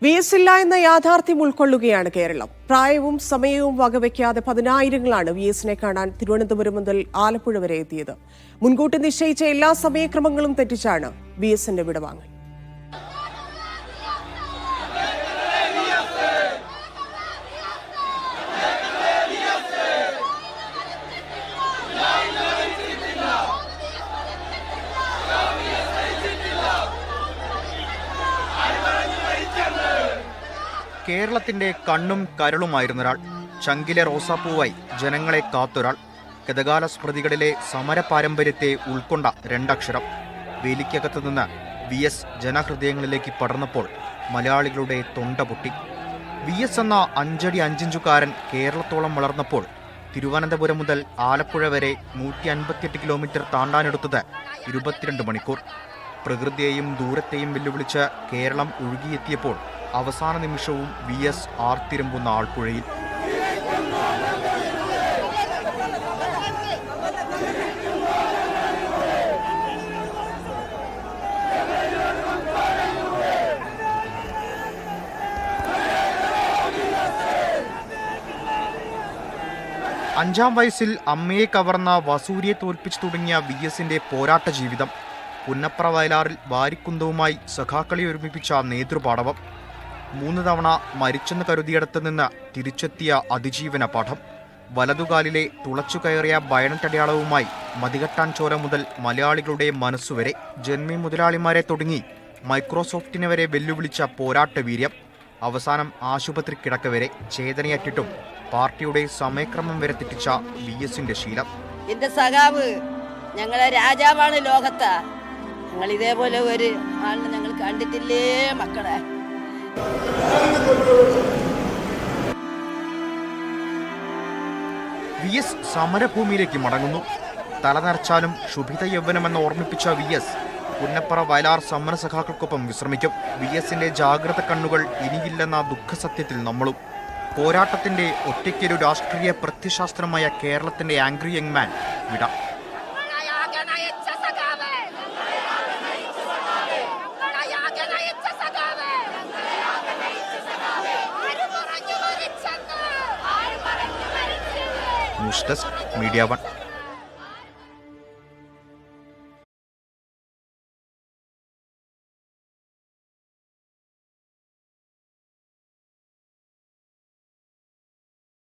VS ഇല്ല എന്ന യാഥാർത്ഥ്യം ഉൾക്കൊള്ളുകയാണ് കേരളം. പ്രായവും സമയവും വകവയ്ക്കാതെ പതിനായിരങ്ങളാണ് വിഎസിനെ കാണാൻ തിരുവനന്തപുരം മുതൽ ആലപ്പുഴ വരെ എത്തിയത്. മുൻകൂട്ടി നിശ്ചയിച്ച എല്ലാ സമയക്രമങ്ങളും തെറ്റിച്ചാണ് വിഎസിന്റെ വിടവാങ്ങൽ. കേരളത്തിന്റെ കണ്ണും കരളുമായിരുന്നൊരാൾ, ചങ്കിലെ റോസാപ്പൂവായി ജനങ്ങളെ കാത്തൊരാൾ, ഗതകാല സ്മൃതികളിലെ സമര പാരമ്പര്യത്തെ ഉൾക്കൊണ്ട രണ്ടക്ഷരം. വേലിക്കകത്തു നിന്ന് വിഎസ് ജനഹൃദയങ്ങളിലേക്ക് പടർന്നപ്പോൾ മലയാളികളുടെ തൊണ്ട പൊട്ടി. വിഎസ് എന്ന 5 അടി 5 ഇഞ്ചുകാരൻ കേരളത്തോളം വളർന്നപ്പോൾ തിരുവനന്തപുരം മുതൽ ആലപ്പുഴ വരെ 158 കിലോമീറ്റർ താണ്ടാനെടുത്തത് 22 മണിക്കൂർ. പ്രകൃതിയെയും ദൂരത്തെയും വെല്ലുവിളിച്ച് കേരളം ഒഴുകിയെത്തിയപ്പോൾ അവസാന നിമിഷവും വിഎസ് ആർത്തിരമ്പുന്ന ആൾപ്പുഴയിൽ. അഞ്ചാം വയസ്സിൽ അമ്മയെ കവർന്ന വസൂരിയെ തോൽപ്പിച്ചു തുടങ്ങിയ വിഎസിന്റെ പോരാട്ട ജീവിതം. പുന്നപ്ര വയലാറിൽ വാരിക്കുന്തവുമായി സഖാക്കളെ ഒരുമിപ്പിച്ച നേതൃപാടവം. 3 തവണ മരിച്ചെന്ന് കരുതിയിടത്ത് നിന്ന് തിരിച്ചെത്തിയ അതിജീവന പാഠം. വലതുകാലിലെ തുളച്ചു കയറിയ ബയണറ്റടയാളവുമായി മതികെട്ടാൻ ചോര മുതൽ മലയാളികളുടെ മനസ്സുവരെ, ജന്മി മുതലാളിമാരെ തുടങ്ങി മൈക്രോസോഫ്റ്റിനെ വരെ വെല്ലുവിളിച്ച പോരാട്ട വീര്യം. അവസാനം ആശുപത്രി കിടക്ക വരെ ചേതനയറ്റിട്ടും പാർട്ടിയുടെ സമയക്രമം വരെ തെറ്റിച്ച വിഎസിന്റെ ശീലം. എന്റെ സഖാവ് ഞങ്ങളെ രാജാവാണ് ലോകത്ത്. ഞങ്ങൾ ഇതേപോലെ ഒരു ആളിനെ ഞങ്ങൾ കണ്ടിട്ടില്ലേ മക്കളെ. വിഎസ് സമരഭൂമിയിലേക്ക് മടങ്ങുന്നു. തലനരച്ചാലും ശുഭിത യൗവനമെന്ന് ഓർമ്മിപ്പിച്ച വിഎസ് പുന്നപ്ര വയലാർ സമര സഖാക്കൾക്കൊപ്പം വിശ്രമിക്കും. വിഎസിന്റെ ജാഗ്രത കണ്ണുകൾ ഇനിയില്ലെന്ന ദുഃഖസത്യത്തിൽ നമ്മളും. പോരാട്ടത്തിന്റെ ഒറ്റയ്ക്കൊരു രാഷ്ട്രീയ പ്രത്യശാസ്ത്രമായ കേരളത്തിന്റെ ആംഗ്രി യങ് മാൻ വിട. News desk, media 1.